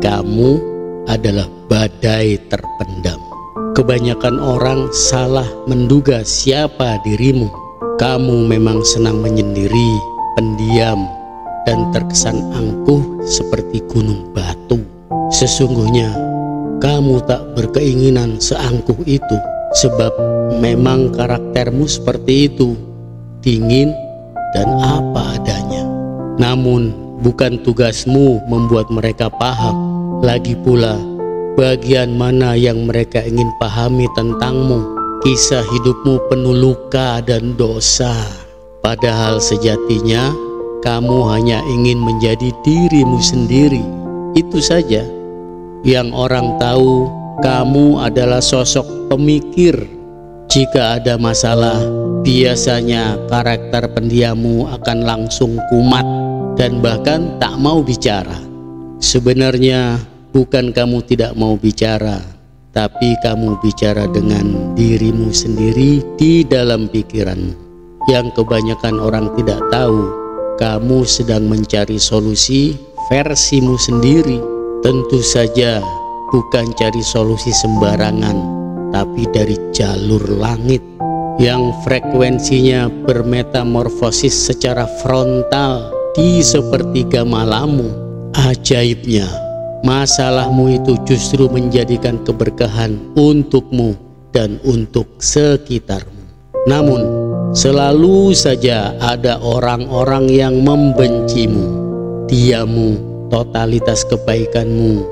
Kamu adalah badai terpendam. Kebanyakan orang salah menduga siapa dirimu. Kamu memang senang menyendiri, pendiam, dan terkesan angkuh seperti gunung batu. Sesungguhnya kamu tak berkeinginan seangkuh itu, sebab memang karaktermu seperti itu, dingin dan apa adanya. Namun bukan tugasmu membuat mereka paham. Lagi pula, bagian mana yang mereka ingin pahami tentangmu? Kisah hidupmu penuh luka dan dosa. Padahal sejatinya kamu hanya ingin menjadi dirimu sendiri. Itu saja. Yang orang tahu kamu adalah sosok pemikir. Jika ada masalah, biasanya karakter pendiammu akan langsung kumat dan bahkan tak mau bicara. Sebenarnya bukan kamu tidak mau bicara, tapi kamu bicara dengan dirimu sendiri di dalam pikiranmu. Yang kebanyakan orang tidak tahu, kamu sedang mencari solusi versimu sendiri. Tentu saja bukan cari solusi sembarangan, tapi dari jalur langit yang frekuensinya bermetamorfosis secara frontal di sepertiga malammu. Ajaibnya, masalahmu itu justru menjadikan keberkahan untukmu dan untuk sekitarmu. Namun selalu saja ada orang-orang yang membencimu. Diammu, totalitas kebaikanmu,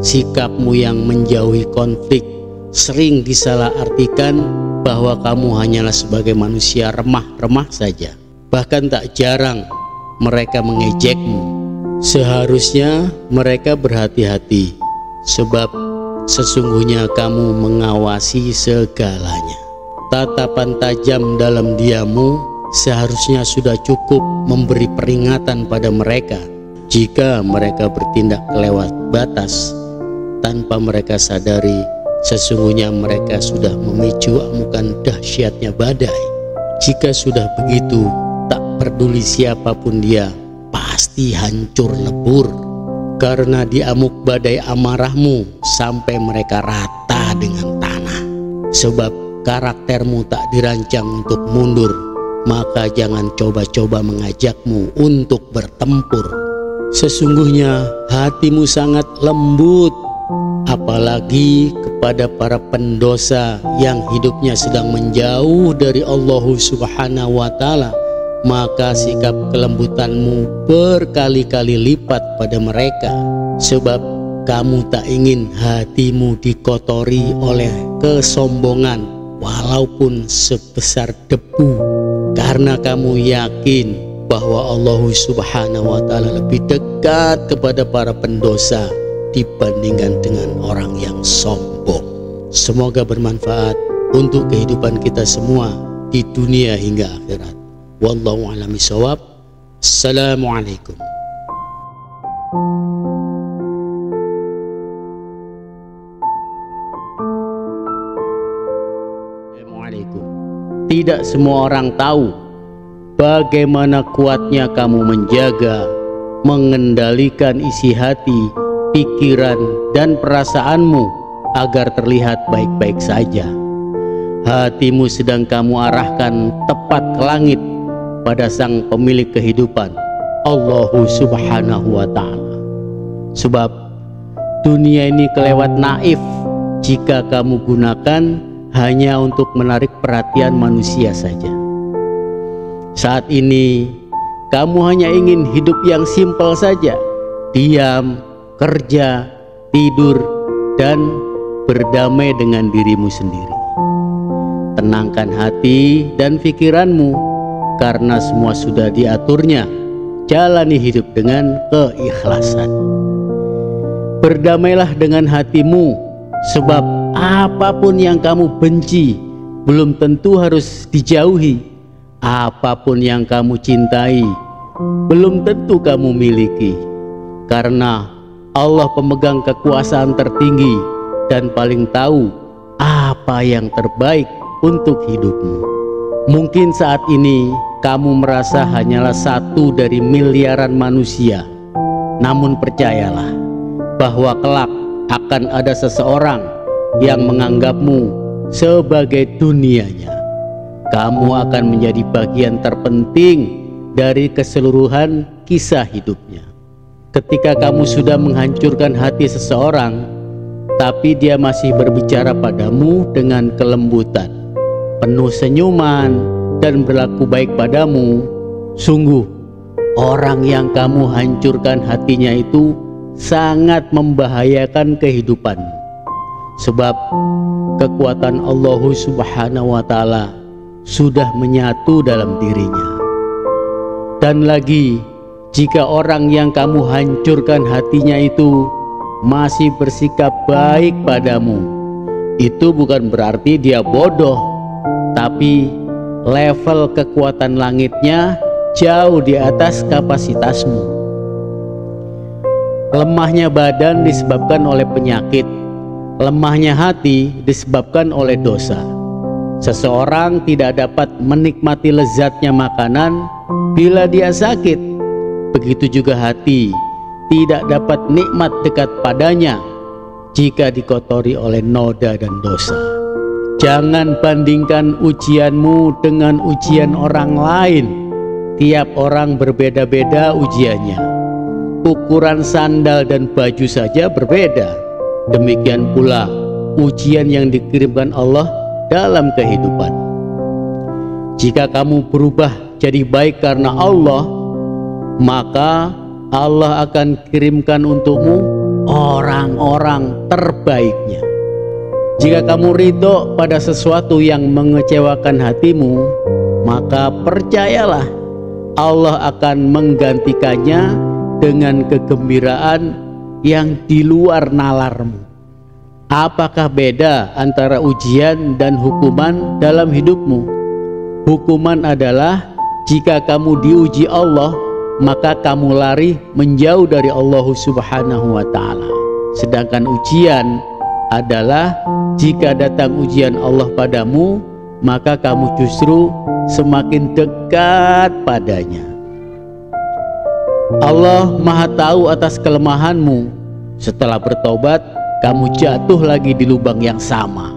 sikapmu yang menjauhi konflik sering disalahartikan bahwa kamu hanyalah sebagai manusia remah-remah saja. Bahkan tak jarang mereka mengejekmu. Seharusnya mereka berhati-hati, sebab sesungguhnya kamu mengawasi segalanya. Tatapan tajam dalam diammu seharusnya sudah cukup memberi peringatan pada mereka jika mereka bertindak kelewat batas. Tanpa mereka sadari, sesungguhnya mereka sudah memicu amukan dahsyatnya badai. Jika sudah begitu, tak peduli siapapun dia, pasti hancur lebur, karena diamuk badai amarahmu sampai mereka rata dengan tanah. Sebab karaktermu tak dirancang untuk mundur, maka jangan coba-coba mengajakmu untuk bertempur. Sesungguhnya hatimu sangat lembut, apalagi kepada para pendosa yang hidupnya sedang menjauh dari Allah Subhanahu wa Ta'ala. Maka sikap kelembutanmu berkali-kali lipat pada mereka, sebab kamu tak ingin hatimu dikotori oleh kesombongan walaupun sebesar debu, karena kamu yakin bahwa Allah Subhanahu wa Ta'ala lebih dekat kepada para pendosa dibandingkan dengan orang yang sombong. Semoga bermanfaat untuk kehidupan kita semua di dunia hingga akhirat. Wallahu a'lam bishawab. Assalamualaikum. Tidak semua orang tahu bagaimana kuatnya kamu menjaga, mengendalikan isi hati, pikiran, dan perasaanmu agar terlihat baik-baik saja. Hatimu sedang kamu arahkan tepat ke langit pada sang pemilik kehidupan, Allah Subhanahu wa Ta'ala. Sebab dunia ini kelewat naif jika kamu gunakan hanya untuk menarik perhatian manusia saja. Saat ini kamu hanya ingin hidup yang simpel saja, diam, kerja, tidur, dan berdamai dengan dirimu sendiri. Tenangkan hati dan pikiranmu, karena semua sudah diaturnya. Jalani hidup dengan keikhlasan. Berdamailah dengan hatimu, sebab apapun yang kamu benci belum tentu harus dijauhi. Apapun yang kamu cintai belum tentu kamu miliki, karena Allah pemegang kekuasaan tertinggi dan paling tahu apa yang terbaik untuk hidupmu. Mungkin saat ini kamu merasa hanyalah satu dari miliaran manusia, namun percayalah, bahwa kelak akan ada seseorang yang menganggapmu sebagai dunianya. Kamu akan menjadi bagian terpenting dari keseluruhan kisah hidupnya. Ketika kamu sudah menghancurkan hati seseorang, tapi dia masih berbicara padamu dengan kelembutan, penuh senyuman, dan berlaku baik padamu, sungguh orang yang kamu hancurkan hatinya itu sangat membahayakan kehidupanmu. Sebab kekuatan Allah Subhanahu wa Ta'ala sudah menyatu dalam dirinya. Dan lagi, jika orang yang kamu hancurkan hatinya itu masih bersikap baik padamu, itu bukan berarti dia bodoh, tapi level kekuatan langitnya jauh di atas kapasitasmu. Lemahnya badan disebabkan oleh penyakit, lemahnya hati disebabkan oleh dosa. Seseorang tidak dapat menikmati lezatnya makanan bila dia sakit. Begitu juga hati tidak dapat nikmat dekat padanya jika dikotori oleh noda dan dosa. Jangan bandingkan ujianmu dengan ujian orang lain. Tiap orang berbeda-beda ujiannya. Ukuran sandal dan baju saja berbeda. Demikian pula ujian yang dikirimkan Allah dalam kehidupan. Jika kamu berubah jadi baik karena Allah, maka Allah akan kirimkan untukmu orang-orang terbaiknya. Jika kamu ridho pada sesuatu yang mengecewakan hatimu, maka percayalah Allah akan menggantikannya dengan kegembiraan yang di luar nalarmu. Apakah beda antara ujian dan hukuman dalam hidupmu? Hukuman adalah jika kamu diuji Allah, maka kamu lari menjauh dari Allah Subhanahu wa Ta'ala. Sedangkan ujian adalah jika datang ujian Allah padamu, maka kamu justru semakin dekat padanya. Allah Maha Tahu atas kelemahanmu. Setelah bertobat, kamu jatuh lagi di lubang yang sama.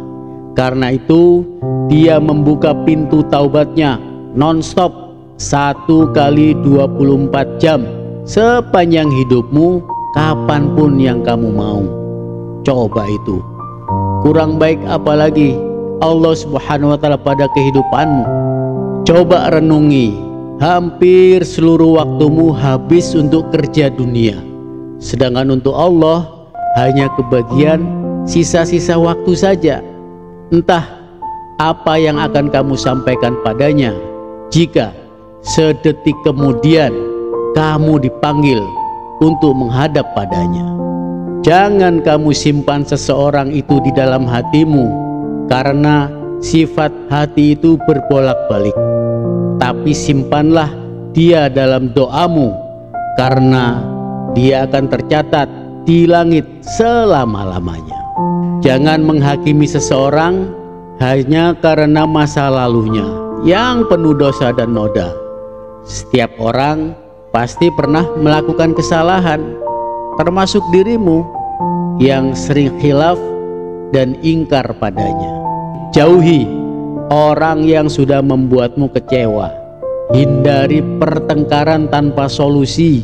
Karena itu Dia membuka pintu taubatnya non-stop 1 kali 24 jam sepanjang hidupmu, kapanpun yang kamu mau. Coba itu, kurang baik apalagi Allah Subhanahu wa Ta'ala pada kehidupanmu. Coba renungi, hampir seluruh waktumu habis untuk kerja dunia, sedangkan untuk Allah hanya kebagian sisa-sisa waktu saja. Entah apa yang akan kamu sampaikan padanya jika sedetik kemudian kamu dipanggil untuk menghadap padanya. Jangan kamu simpan seseorang itu di dalam hatimu, karena sifat hati itu berbolak-balik. Tapi simpanlah dia dalam doamu, karena dia akan tercatat di langit selama-lamanya. Jangan menghakimi seseorang hanya karena masa lalunya yang penuh dosa dan noda. Setiap orang pasti pernah melakukan kesalahan, termasuk dirimu yang sering khilaf dan ingkar padanya. Jauhi orang yang sudah membuatmu kecewa. Hindari pertengkaran tanpa solusi.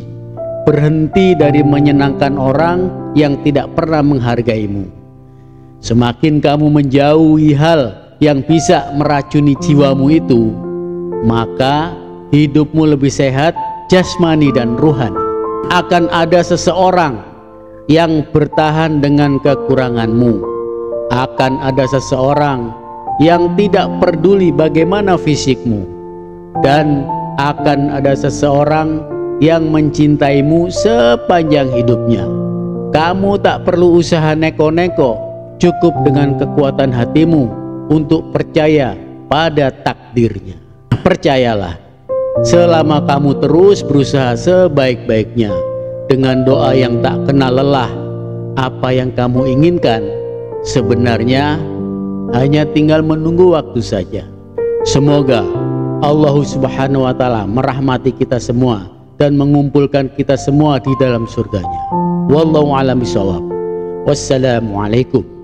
Berhenti dari menyenangkan orang yang tidak pernah menghargaimu. Semakin kamu menjauhi hal yang bisa meracuni jiwamu itu, maka hidupmu lebih sehat jasmani dan ruhani. Akan ada seseorang yang bertahan dengan kekuranganmu. Akan ada seseorang yang tidak peduli bagaimana fisikmu. Dan akan ada seseorang yang mencintaimu sepanjang hidupnya. Kamu tak perlu usaha neko-neko, cukup dengan kekuatan hatimu untuk percaya pada takdirnya. Percayalah, selama kamu terus berusaha sebaik-baiknya dengan doa yang tak kenal lelah, apa yang kamu inginkan sebenarnya hanya tinggal menunggu waktu saja. Semoga Allah Subhanahu wa Ta'ala merahmati kita semua dan mengumpulkan kita semua di dalam surganya. Wallahu a'lam bishawab. Wassalamualaikum